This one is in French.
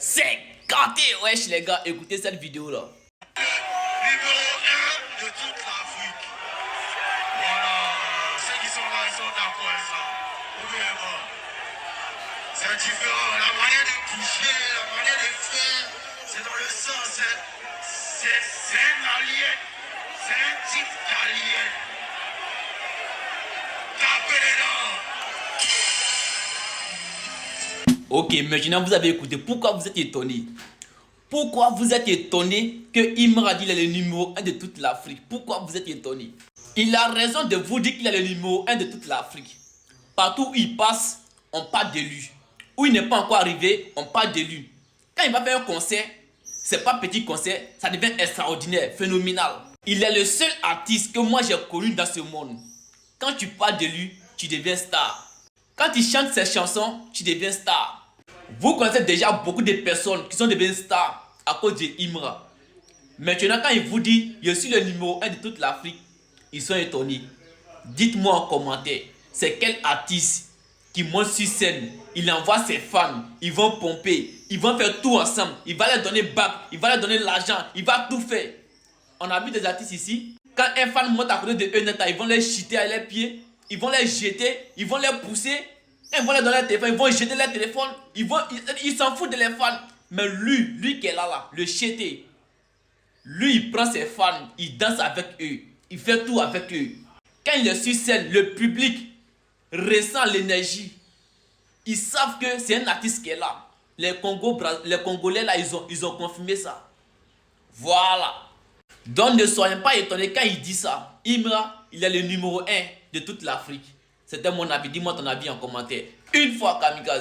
C'est gâté, wesh les gars, écoutez cette vidéo là. Numéro 1 de toute l'Afrique. Voilà, ceux qui sont là, ils sont d'accord avec ça. Oubliez-moi. C'est différent, la manière de toucher, la manière de faire, c'est dans le sang, c'est un alien, c'est un type d'alien. Tapez les dents. Ok, maintenant vous avez écouté. Pourquoi vous êtes étonné? Pourquoi vous êtes étonné que Imra dit qu'il est le numéro 1 de toute l'Afrique? Pourquoi vous êtes étonné? Il a raison de vous dire qu'il est le numéro 1 de toute l'Afrique. Partout où il passe, on parle de lui. Où il n'est pas encore arrivé, on parle de lui. Quand il va faire un concert, c'est pas petit concert, ça devient extraordinaire, phénoménal. Il est le seul artiste que moi j'ai connu dans ce monde. Quand tu parles de lui, tu deviens star. Quand il chante ses chansons, tu deviens star. Vous connaissez déjà beaucoup de personnes qui sont devenues stars à cause de Imra. Maintenant, quand il vous dit « Je suis le numéro 1 de toute l'Afrique », ils sont étonnés. Dites-moi en commentaire, c'est quel artiste qui monte sur scène, il envoie ses fans, ils vont pomper, ils vont faire tout ensemble, il va leur donner bac, il va leur donner l'argent, il va tout faire. On a vu des artistes ici, quand un fan monte à côté de eux, ils vont les jeter à leurs pieds, ils vont les jeter, ils vont les pousser, ils vont les donner leur téléphone, ils vont jeter leur téléphone, ils s'en foutent de les fans. Mais lui qui est là, le jeté, lui il prend ses fans, il danse avec eux, il fait tout avec eux. Quand il est sur scène, le public ressent l'énergie. Ils savent que c'est un artiste qui est là. Les Congolais là, ils ont confirmé ça. Voilà. Donc ne soyez pas étonnés quand il dit ça. Imra, il est le numéro 1 de toute l'Afrique. C'était mon avis. Dis-moi ton avis en commentaire. Une fois, kamikaze.